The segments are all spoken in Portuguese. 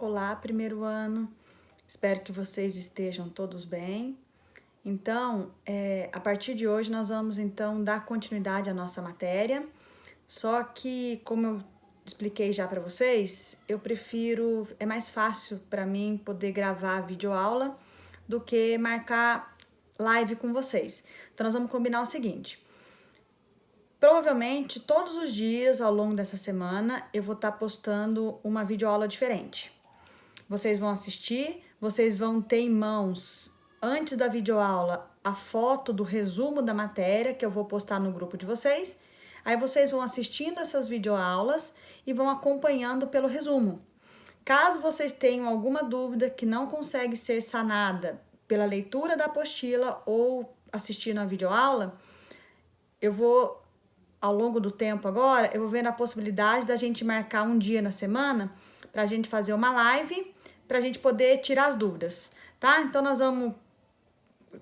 Olá, primeiro ano. Espero que vocês estejam todos bem. Então, a partir de hoje nós vamos então dar continuidade à nossa matéria. Só que, como eu expliquei já para vocês, é mais fácil para mim poder gravar a videoaula do que marcar live com vocês. Então, nós vamos combinar o seguinte. Provavelmente, todos os dias ao longo dessa semana, eu vou estar postando uma videoaula diferente. Vocês vão assistir, vocês vão ter em mãos, antes da videoaula, a foto do resumo da matéria que eu vou postar no grupo de vocês. Aí vocês vão assistindo essas videoaulas e vão acompanhando pelo resumo. Caso vocês tenham alguma dúvida que não consegue ser sanada pela leitura da apostila ou assistindo a videoaula, ao longo do tempo agora, eu vou vendo a possibilidade da gente marcar um dia na semana para a gente fazer uma live, para a gente poder tirar as dúvidas, tá? Então, nós vamos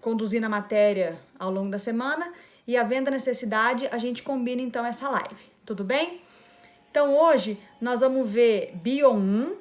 conduzir a matéria ao longo da semana e, havendo a necessidade, a gente combina, então, essa live, tudo bem? Então, hoje, nós vamos ver Bio 1,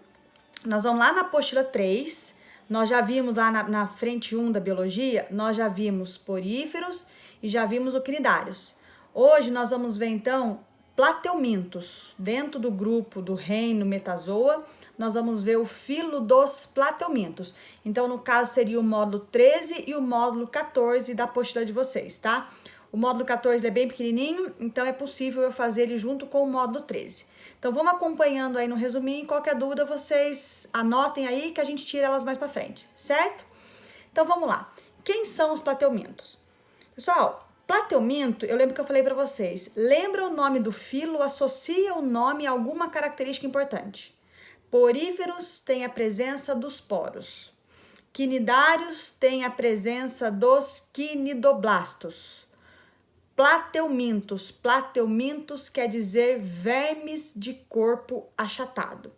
nós vamos lá na apostila 3, nós já vimos lá na frente 1 da biologia, nós já vimos poríferos e já vimos oquinidários. Hoje, nós vamos ver, então, plateumintos. Dentro do grupo do reino Metazoa, nós vamos ver o filo dos plateumintos. Então, no caso, seria o módulo 13 e o módulo 14 da apostila de vocês, tá? O módulo 14 é bem pequenininho, então é possível eu fazer ele junto com o módulo 13. Então, vamos acompanhando aí no resuminho. Qualquer dúvida, vocês anotem aí que a gente tira elas mais pra frente, certo? Então, vamos lá. Quem são os plateumintos? Pessoal, plateuminto, eu lembro que eu falei para vocês, lembra o nome do filo, associa o nome a alguma característica importante. Poríferos tem a presença dos poros. Quinidários tem a presença dos quinidoblastos. Plateumintos, plateumintos quer dizer vermes de corpo achatado.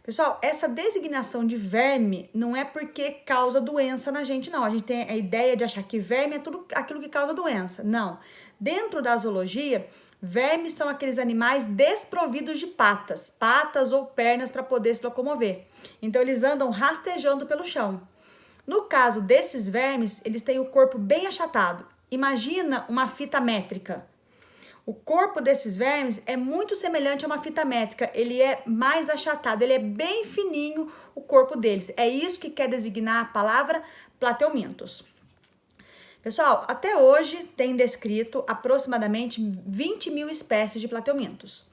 Pessoal, essa designação de verme não é porque causa doença na gente, não. A gente tem a ideia de achar que verme é tudo aquilo que causa doença. Não. Dentro da zoologia, vermes são aqueles animais desprovidos de patas ou pernas para poder se locomover. Então, eles andam rastejando pelo chão. No caso desses vermes, eles têm o corpo bem achatado. Imagina uma fita métrica. O corpo desses vermes é muito semelhante a uma fita métrica, ele é mais achatado, ele é bem fininho o corpo deles. É isso que quer designar a palavra plateumintos. Pessoal, até hoje tem descrito aproximadamente 20 mil espécies de plateumintos.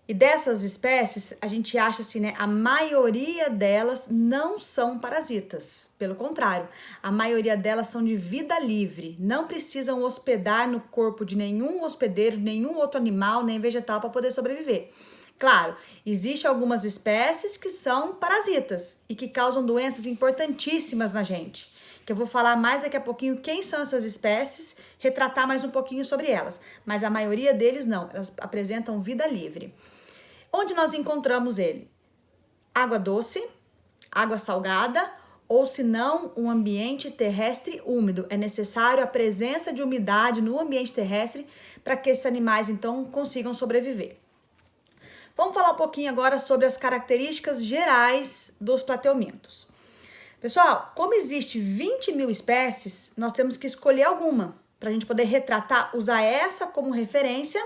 E dessas espécies, a gente acha assim, né? A maioria delas não são parasitas. Pelo contrário, a maioria delas são de vida livre. Não precisam hospedar no corpo de nenhum hospedeiro, nenhum outro animal, nem vegetal para poder sobreviver. Claro, existem algumas espécies que são parasitas e que causam doenças importantíssimas na gente. Que eu vou falar mais daqui a pouquinho quem são essas espécies, retratar mais um pouquinho sobre elas. Mas a maioria deles não, elas apresentam vida livre. Onde nós encontramos ele? Água doce, água salgada, ou se não, um ambiente terrestre úmido. É necessário a presença de umidade no ambiente terrestre para que esses animais, então, consigam sobreviver. Vamos falar um pouquinho agora sobre as características gerais dos plateumintos. Pessoal, como existe 20 mil espécies, nós temos que escolher alguma para a gente poder retratar, usar essa como referência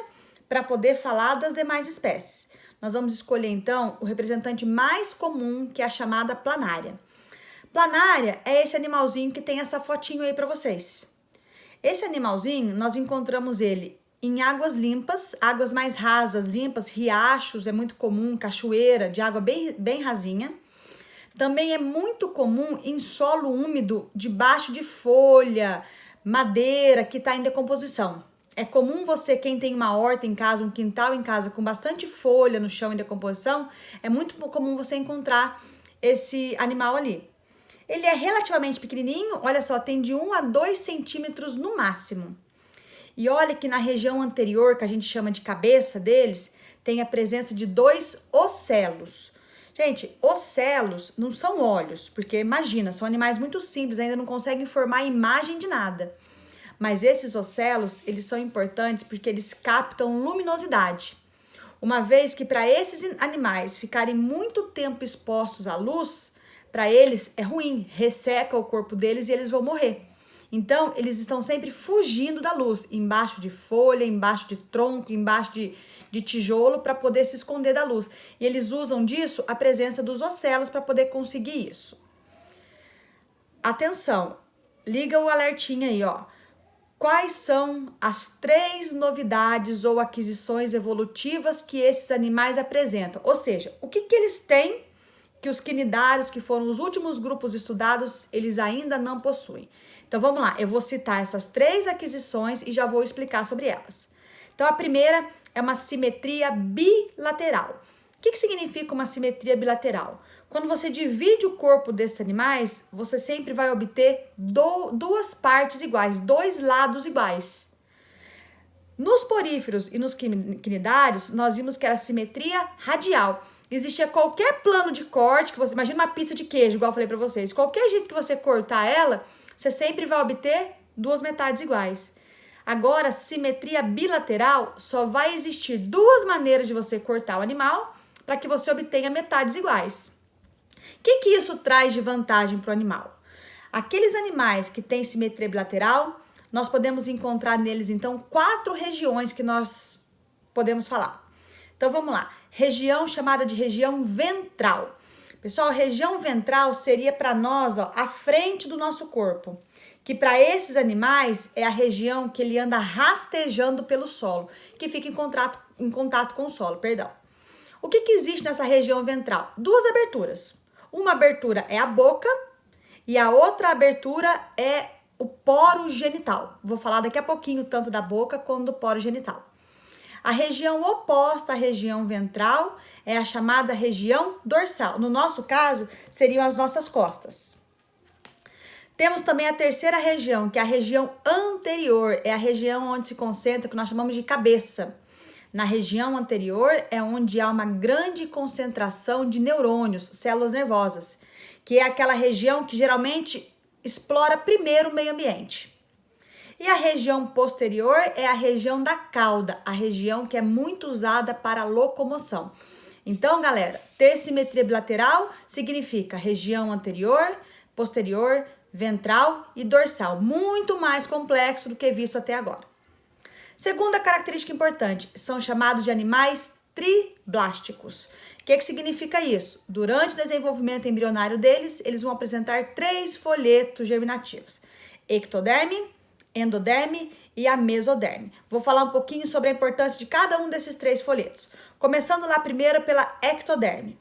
para poder falar das demais espécies. Nós vamos escolher, então, o representante mais comum, que é a chamada planária. Planária é esse animalzinho que tem essa fotinho aí para vocês. Esse animalzinho, nós encontramos ele em águas limpas, águas mais rasas, limpas, riachos, é muito comum, cachoeira, de água bem rasinha. Também é muito comum em solo úmido, debaixo de folha, madeira, que está em decomposição. É comum quem tem uma horta em casa, um quintal em casa com bastante folha no chão em decomposição, é muito comum você encontrar esse animal ali. Ele é relativamente pequenininho, olha só, tem de 1 a 2 centímetros no máximo. E olha que na região anterior, que a gente chama de cabeça deles, tem a presença de 2 ocelos. Gente, ocelos não são olhos, porque imagina, são animais muito simples, ainda não conseguem formar imagem de nada. Mas esses ocelos, eles são importantes porque eles captam luminosidade. uma vez que para esses animais ficarem muito tempo expostos à luz, para eles é ruim, resseca o corpo deles e eles vão morrer. Então, eles estão sempre fugindo da luz, embaixo de folha, embaixo de tronco, embaixo de tijolo, para poder se esconder da luz. E eles usam disso a presença dos ocelos para poder conseguir isso. Atenção, liga o alertinho aí, ó. Quais são as 3 novidades ou aquisições evolutivas que esses animais apresentam? Ou seja, o que eles têm que os quinidários, que foram os últimos grupos estudados, eles ainda não possuem? Então, vamos lá. Eu vou citar essas 3 aquisições e já vou explicar sobre elas. Então, a primeira é uma simetria bilateral. O que significa uma simetria bilateral? Quando você divide o corpo desses animais, você sempre vai obter duas partes iguais, 2 lados iguais. Nos poríferos e nos quinidários, nós vimos que era simetria radial. Existia qualquer plano de corte, que você imagina uma pizza de queijo, igual eu falei para vocês. Qualquer jeito que você cortar ela, você sempre vai obter 2 metades iguais. Agora, simetria bilateral, só vai existir 2 maneiras de você cortar o animal para que você obtenha metades iguais. O que isso traz de vantagem para o animal? Aqueles animais que têm simetria bilateral, nós podemos encontrar neles, então, 4 regiões que nós podemos falar. Então, vamos lá. Região chamada de região ventral. Pessoal, região ventral seria para nós, ó, a frente do nosso corpo. Que para esses animais é a região que ele anda rastejando pelo solo, que fica em contato com o solo, perdão. O que existe nessa região ventral? 2 aberturas. Uma abertura é a boca e a outra abertura é o poro genital. Vou falar daqui a pouquinho tanto da boca quanto do poro genital. A região oposta à região ventral é a chamada região dorsal. No nosso caso, seriam as nossas costas. Temos também a terceira região, que é a região anterior. É a região onde se concentra, que nós chamamos de cabeça. Na região anterior é onde há uma grande concentração de neurônios, células nervosas, que é aquela região que geralmente explora primeiro o meio ambiente. E a região posterior é a região da cauda, a região que é muito usada para locomoção. Então, galera, ter simetria bilateral significa região anterior, posterior, ventral e dorsal. Muito mais complexo do que visto até agora. Segunda característica importante, são chamados de animais triblásticos. O que significa isso? Durante o desenvolvimento embrionário deles, eles vão apresentar 3 folhetos germinativos. Ectoderme, endoderme e a mesoderme. Vou falar um pouquinho sobre a importância de cada um desses 3 folhetos. Começando lá primeiro pela ectoderme.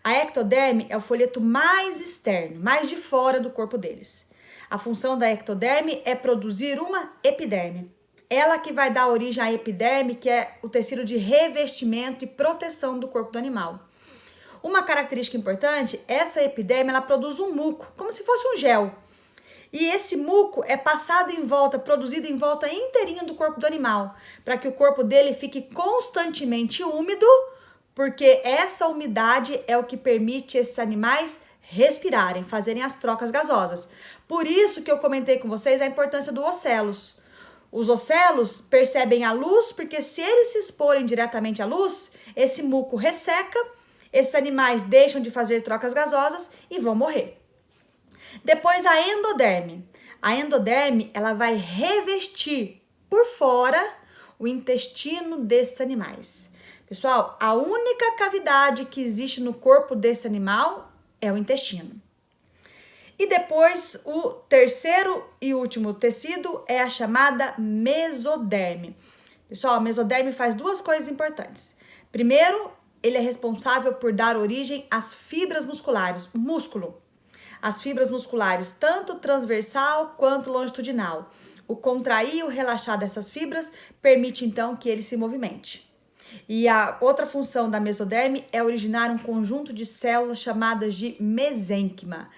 A ectoderme é o folheto mais externo, mais de fora do corpo deles. A função da ectoderme é produzir uma epiderme. Ela que vai dar origem à epiderme, que é o tecido de revestimento e proteção do corpo do animal. Uma característica importante, essa epiderme, ela produz um muco, como se fosse um gel. E esse muco é passado em volta, produzido em volta inteirinha do corpo do animal, para que o corpo dele fique constantemente úmido, porque essa umidade é o que permite esses animais respirarem, fazerem as trocas gasosas. Por isso que eu comentei com vocês a importância dos ocelos. Os ocelos percebem a luz, porque se eles se exporem diretamente à luz, esse muco resseca, esses animais deixam de fazer trocas gasosas e vão morrer. Depois a endoderme. A endoderme, ela vai revestir por fora o intestino desses animais. Pessoal, a única cavidade que existe no corpo desse animal é o intestino. E depois, o terceiro e último tecido é a chamada mesoderme. Pessoal, a mesoderme faz 2 coisas importantes. Primeiro, ele é responsável por dar origem às fibras musculares, o músculo. As fibras musculares, tanto transversal quanto longitudinal. O contrair e o relaxar dessas fibras permite, então, que ele se movimente. E a outra função da mesoderme é originar um conjunto de células chamadas de mesênquima.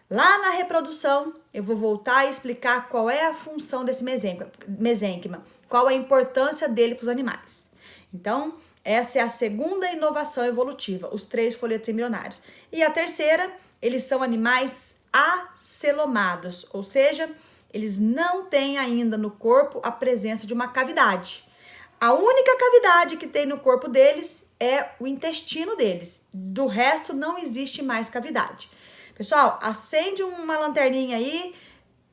Lá na reprodução, eu vou voltar a explicar qual é a função desse mesênquima, qual a importância dele para os animais. Então, essa é a segunda inovação evolutiva, os 3 folhetos embrionários. E a terceira, eles são animais acelomados, ou seja, eles não têm ainda no corpo a presença de uma cavidade. A única cavidade que tem no corpo deles é o intestino deles. Do resto, não existe mais cavidade. Pessoal, acende uma lanterninha aí,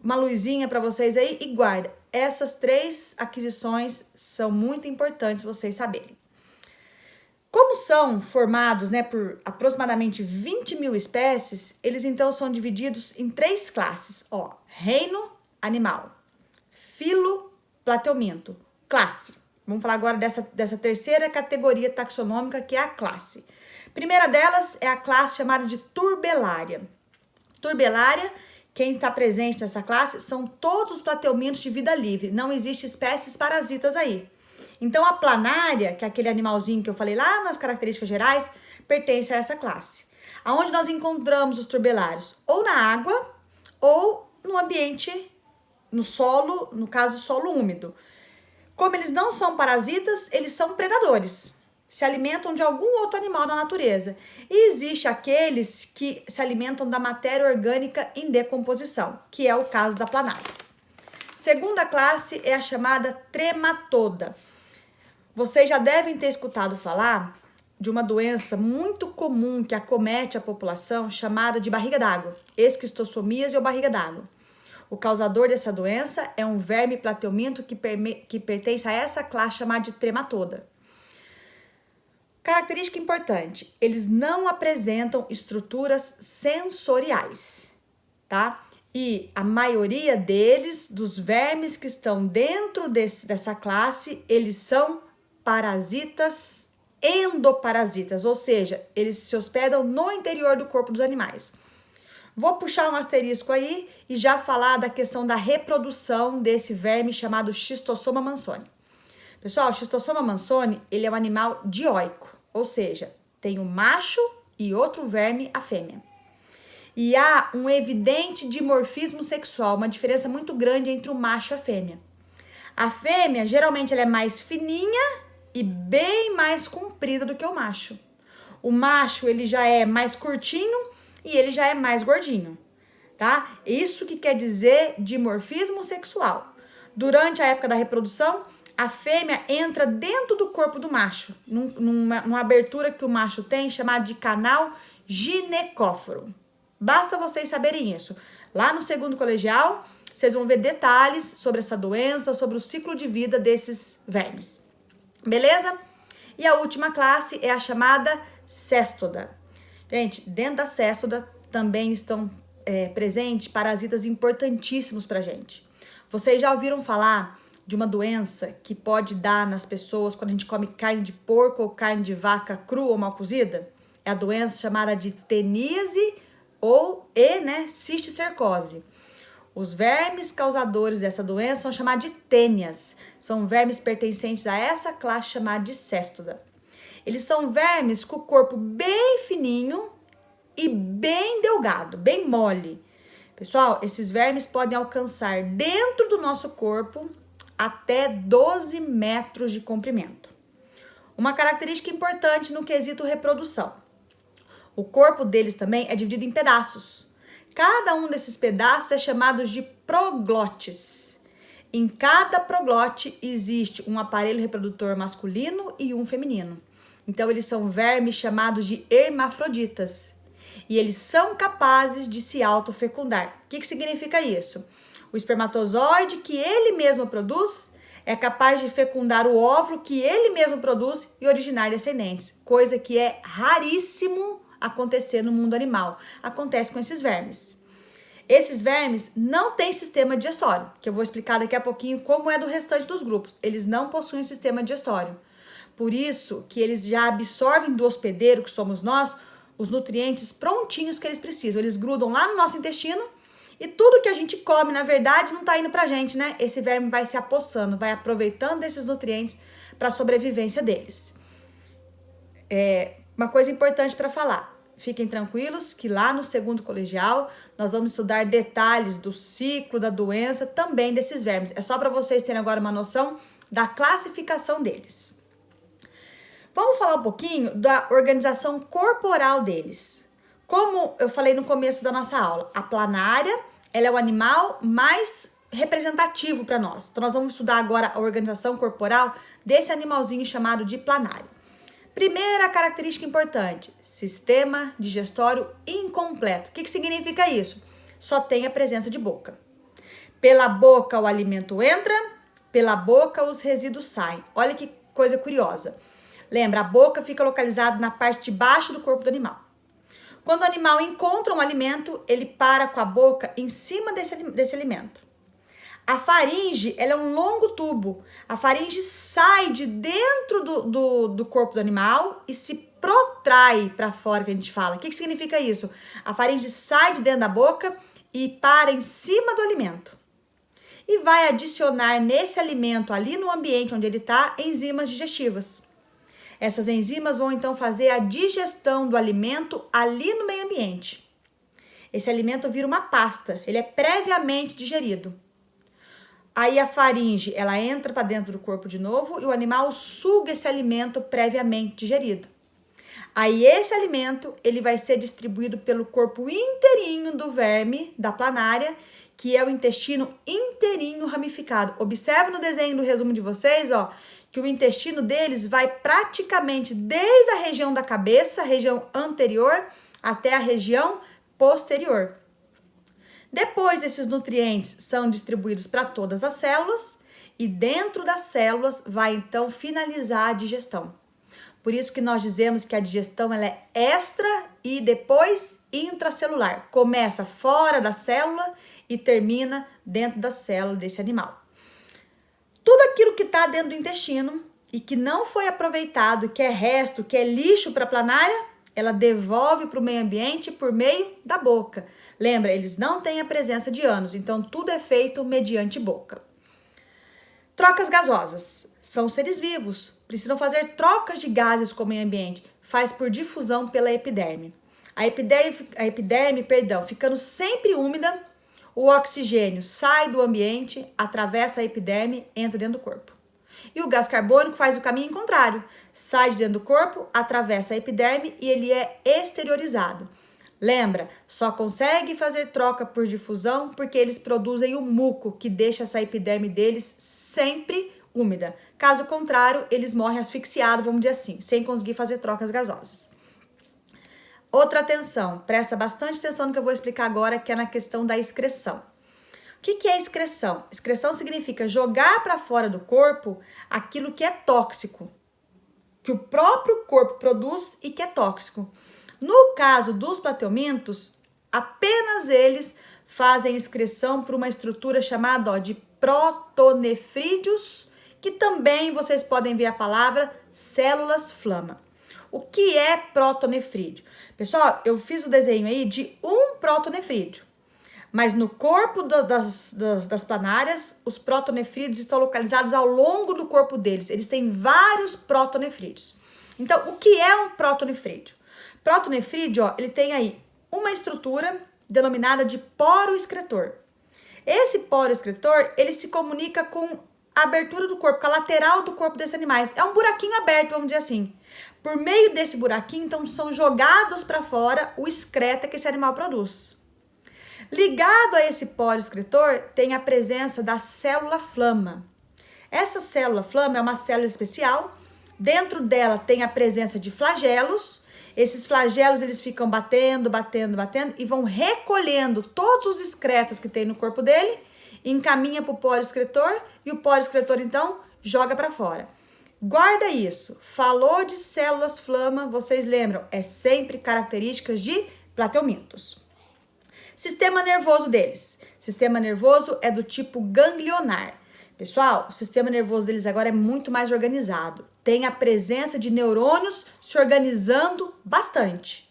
uma luzinha para vocês aí e guarda. Essas 3 aquisições são muito importantes vocês saberem. Como são formados, né, por aproximadamente 20 mil espécies, eles então são divididos em 3 classes. Ó, reino animal, filo, plateuminto, classe. Vamos falar agora dessa terceira categoria taxonômica, que é a classe. Primeira delas é a classe chamada de Turbellaria. Turbellaria, quem está presente nessa classe, são todos os plateumintos de vida livre. Não existe espécies parasitas aí. Então, a planária, que é aquele animalzinho que eu falei lá nas características gerais, pertence a essa classe. Aonde nós encontramos os turbelários? Ou na água, ou no ambiente, no solo, no caso, solo úmido. Como eles não são parasitas, eles são predadores. Se alimentam de algum outro animal da natureza. E existe aqueles que se alimentam da matéria orgânica em decomposição, que é o caso da planária. Segunda classe é a chamada trematoda. Vocês já devem ter escutado falar de uma doença muito comum que acomete a população, chamada de barriga d'água, esquistossomias ou barriga d'água. O causador dessa doença é um verme plateuminto que pertence a essa classe chamada de trematoda. Característica importante, eles não apresentam estruturas sensoriais, tá? E a maioria deles, dos vermes que estão dentro dessa classe, eles são parasitas endoparasitas, ou seja, eles se hospedam no interior do corpo dos animais. Vou puxar um asterisco aí e já falar da questão da reprodução desse verme chamado Schistossoma mansoni. Pessoal, o Schistossoma mansoni, ele é um animal dioico, ou seja, tem um macho e outro verme, a fêmea. E há um evidente dimorfismo sexual, uma diferença muito grande entre o macho e a fêmea. A fêmea, geralmente, ela é mais fininha e bem mais comprida do que o macho. O macho, ele já é mais curtinho e ele já é mais gordinho, tá? Isso que quer dizer dimorfismo sexual. Durante a época da reprodução, a fêmea entra dentro do corpo do macho, numa abertura que o macho tem, chamada de canal ginecóforo. Basta vocês saberem isso. Lá no segundo colegial, vocês vão ver detalhes sobre essa doença, sobre o ciclo de vida desses vermes. Beleza? E a última classe é a chamada céstoda. Gente, dentro da céstoda também estão presentes parasitas importantíssimos pra gente. Vocês já ouviram falar de uma doença que pode dar nas pessoas quando a gente come carne de porco ou carne de vaca crua ou mal cozida? É a doença chamada de teníase cisticercose. Os vermes causadores dessa doença são chamados de tênias. São vermes pertencentes a essa classe chamada de céstoda. Eles são vermes com o corpo bem fininho e bem delgado, bem mole. Pessoal, esses vermes podem alcançar dentro do nosso corpo até 12 metros de comprimento. Uma característica importante no quesito reprodução. O corpo deles também é dividido em pedaços. Cada um desses pedaços é chamado de proglotes. Em cada proglote existe um aparelho reprodutor masculino e um feminino. Então, eles são vermes chamados de hermafroditas. E eles são capazes de se autofecundar. O que significa isso? O espermatozoide que ele mesmo produz é capaz de fecundar o óvulo que ele mesmo produz e originar descendentes. Coisa que é raríssimo acontecer no mundo animal. Acontece com esses vermes. Esses vermes não têm sistema digestório, que eu vou explicar daqui a pouquinho como é do restante dos grupos. Eles não possuem sistema digestório. Por isso que eles já absorvem do hospedeiro, que somos nós, os nutrientes prontinhos que eles precisam. Eles grudam lá no nosso intestino e tudo que a gente come, na verdade, não tá indo pra gente, né? Esse verme vai se apossando, vai aproveitando desses nutrientes para a sobrevivência deles. Uma coisa importante para falar. Fiquem tranquilos que lá no segundo colegial nós vamos estudar detalhes do ciclo da doença também desses vermes. É só para vocês terem agora uma noção da classificação deles. Vamos falar um pouquinho da organização corporal deles. Como eu falei no começo da nossa aula, a planária, ela é o animal mais representativo para nós. Então, nós vamos estudar agora a organização corporal desse animalzinho chamado de planário. Primeira característica importante, sistema digestório incompleto. O que significa isso? Só tem a presença de boca. Pela boca o alimento entra, pela boca os resíduos saem. Olha que coisa curiosa. Lembra, a boca fica localizada na parte de baixo do corpo do animal. Quando o animal encontra um alimento, ele para com a boca em cima desse alimento. A faringe, ela é um longo tubo. A faringe sai de dentro do corpo do animal e se protrai para fora, que a gente fala. O que significa isso? A faringe sai de dentro da boca e para em cima do alimento. E vai adicionar nesse alimento, ali no ambiente onde ele está, enzimas digestivas. Essas enzimas vão então fazer a digestão do alimento ali no meio ambiente. Esse alimento vira uma pasta, ele é previamente digerido. Aí a faringe, ela entra para dentro do corpo de novo e o animal suga esse alimento previamente digerido. Aí esse alimento, ele vai ser distribuído pelo corpo inteirinho do verme, da planária, que é o intestino inteirinho ramificado. Observe no desenho do resumo de vocês, ó, que o intestino deles vai praticamente desde a região da cabeça, a região anterior, até a região posterior. Depois, esses nutrientes são distribuídos para todas as células e dentro das células vai então finalizar a digestão. Por isso que nós dizemos que a digestão ela é extra e depois intracelular. Começa fora da célula e termina dentro da célula desse animal. Tudo aquilo que está dentro do intestino e que não foi aproveitado, que é resto, que é lixo para a planária, ela devolve para o meio ambiente por meio da boca. Lembra, eles não têm a presença de ânus, então tudo é feito mediante boca. Trocas gasosas. São seres vivos, precisam fazer trocas de gases com o meio ambiente. Faz por difusão pela epiderme. A epiderme, ficando sempre úmida, o oxigênio sai do ambiente, atravessa a epiderme, entra dentro do corpo. E o gás carbônico faz o caminho contrário. Sai de dentro do corpo, atravessa a epiderme e ele é exteriorizado. Lembra, só consegue fazer troca por difusão porque eles produzem o muco que deixa essa epiderme deles sempre úmida. Caso contrário, eles morrem asfixiados, vamos dizer assim, sem conseguir fazer trocas gasosas. Outra atenção, presta bastante atenção no que eu vou explicar agora, que é na questão da excreção. O que é excreção? Excreção significa jogar para fora do corpo aquilo que é tóxico, que o próprio corpo produz e que é tóxico. No caso dos plateumintos, apenas eles fazem excreção por uma estrutura chamada de protonefrídeos, que também vocês podem ver a palavra células flama. O que é protonefrídeo? Pessoal, eu fiz o desenho aí de um protonefrídeo, mas no corpo das planárias, os protonefrídeos estão localizados ao longo do corpo deles. Eles têm vários protonefrídeos. Então, o que é um protonefrídeo? Protonefrídeo, ó, ele tem aí uma estrutura denominada de poro excretor. Esse poro excretor, ele se comunica com a abertura do corpo, com a lateral do corpo desses animais. É um buraquinho aberto, vamos dizer assim. Por meio desse buraquinho, então, são jogados para fora o excreta que esse animal produz. Ligado a esse poro excretor, tem a presença da célula flama. Essa célula flama é uma célula especial. Dentro dela tem a presença de flagelos. Esses flagelos, eles ficam batendo e vão recolhendo todos os excretas que tem no corpo dele, encaminha para o poro excretor e o poro excretor, então, joga para fora. Guarda isso. Falou de células flama, vocês lembram? É sempre características de plateumintos. Sistema nervoso deles. Sistema nervoso é do tipo ganglionar. Pessoal, o sistema nervoso deles agora é muito mais organizado. Tem a presença de neurônios se organizando bastante.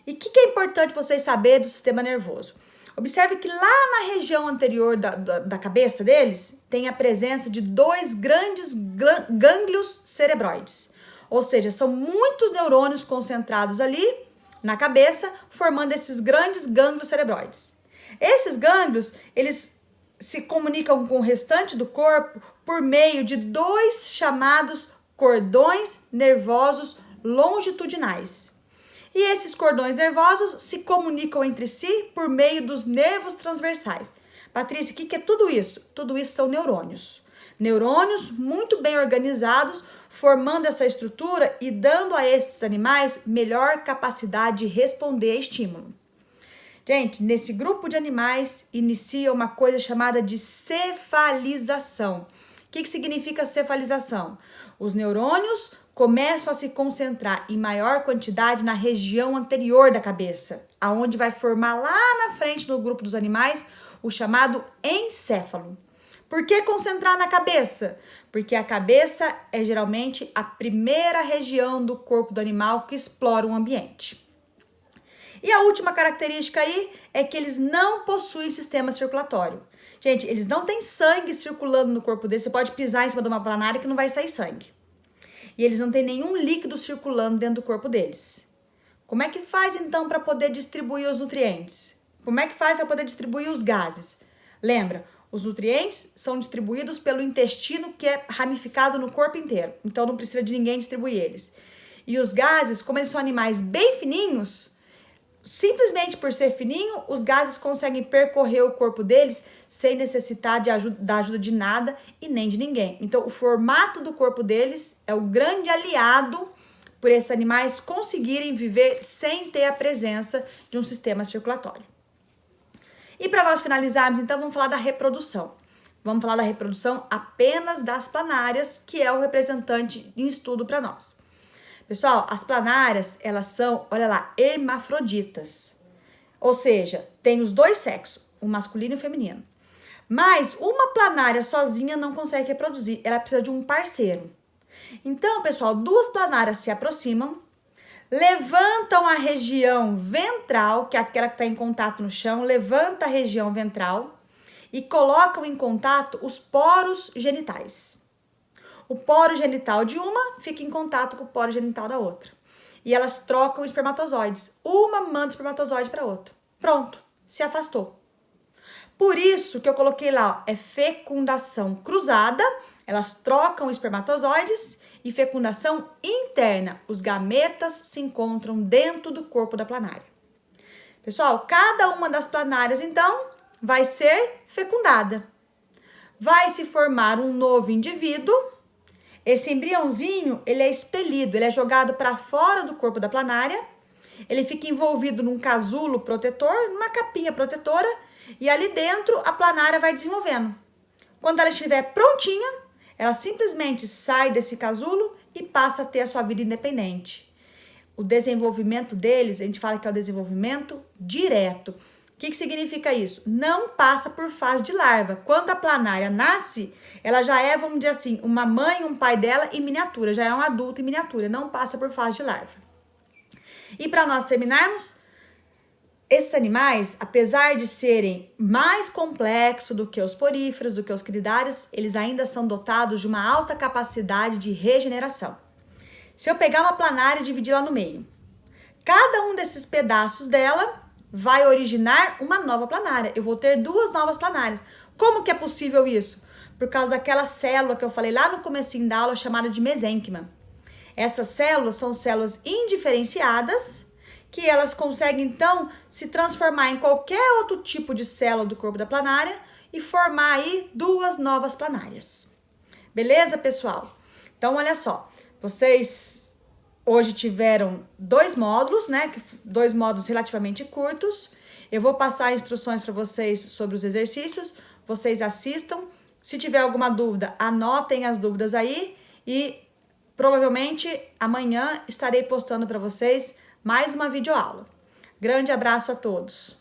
E o que é importante vocês saberem do sistema nervoso? Observe que lá na região anterior da cabeça deles, tem a presença de dois grandes gânglios cerebroides. Ou seja, são muitos neurônios concentrados ali na cabeça, formando esses grandes gânglios cerebroides. Esses gânglios, eles se comunicam com o restante do corpo por meio de dois chamados cordões nervosos longitudinais. E esses cordões nervosos se comunicam entre si por meio dos nervos transversais. Patrícia, o que é tudo isso? Tudo isso são neurônios. Neurônios muito bem organizados, formando essa estrutura e dando a esses animais melhor capacidade de responder a estímulo. Gente, nesse grupo de animais inicia uma coisa chamada de cefalização. O que significa cefalização? Os neurônios começam a se concentrar em maior quantidade na região anterior da cabeça, aonde vai formar lá na frente no grupo dos animais o chamado encéfalo. Por que concentrar na cabeça? Porque a cabeça é geralmente a primeira região do corpo do animal que explora o ambiente. E a última característica aí é que eles não possuem sistema circulatório. Gente, eles não têm sangue circulando no corpo deles. Você pode pisar em cima de uma planária que não vai sair sangue. E eles não têm nenhum líquido circulando dentro do corpo deles. Como é que faz então para poder distribuir os nutrientes? Como é que faz para poder distribuir os gases? Lembra, os nutrientes são distribuídos pelo intestino, que é ramificado no corpo inteiro. Então não precisa de ninguém distribuir eles. E os gases, como eles são animais bem fininhos, simplesmente por ser fininho, os gases conseguem percorrer o corpo deles sem necessitar da ajuda de nada e nem de ninguém. Então, o formato do corpo deles é o grande aliado por esses animais conseguirem viver sem ter a presença de um sistema circulatório. E para nós finalizarmos, então, vamos falar da reprodução. Vamos falar da reprodução apenas das planárias, que é o representante em estudo para nós. Pessoal, as planárias, elas são, olha lá, hermafroditas. Ou seja, tem os dois sexos, o masculino e o feminino. Mas uma planária sozinha não consegue reproduzir, ela precisa de um parceiro. Então, pessoal, duas planárias se aproximam, levantam a região ventral, que é aquela que está em contato no chão, levanta a região ventral e colocam em contato os poros genitais. O poro genital de uma fica em contato com o poro genital da outra. E elas trocam espermatozoides. Uma manda espermatozoide para outra. Pronto, se afastou. Por isso que eu coloquei lá, ó, é fecundação cruzada. Elas trocam espermatozoides e fecundação interna. Os gametas se encontram dentro do corpo da planária. Pessoal, cada uma das planárias, então, vai ser fecundada. Vai se formar um novo indivíduo. Esse embriãozinho, ele é expelido, ele é jogado para fora do corpo da planária, ele fica envolvido num casulo protetor, numa capinha protetora, e ali dentro a planária vai desenvolvendo. Quando ela estiver prontinha, ela simplesmente sai desse casulo e passa a ter a sua vida independente. O desenvolvimento deles, a gente fala que é o desenvolvimento direto. O que significa isso? Não passa por fase de larva. Quando a planária nasce, ela já é, vamos dizer assim, uma mãe e um pai dela em miniatura, já é um adulto em miniatura, não passa por fase de larva. E para nós terminarmos, esses animais, apesar de serem mais complexos do que os poríferos, do que os cnidários, eles ainda são dotados de uma alta capacidade de regeneração. Se eu pegar uma planária e dividir ela no meio, cada um desses pedaços dela vai originar uma nova planária. Eu vou ter duas novas planárias. Como que é possível isso? Por causa daquela célula que eu falei lá no comecinho da aula, chamada de mesênquima. Essas células são células indiferenciadas, que elas conseguem, então, se transformar em qualquer outro tipo de célula do corpo da planária e formar aí duas novas planárias. Beleza, pessoal? Então, olha só. Vocês hoje tiveram dois módulos, né? Dois módulos relativamente curtos. Eu vou passar instruções para vocês sobre os exercícios. Vocês assistam. Se tiver alguma dúvida, anotem as dúvidas aí. E provavelmente amanhã estarei postando para vocês mais uma videoaula. Grande abraço a todos.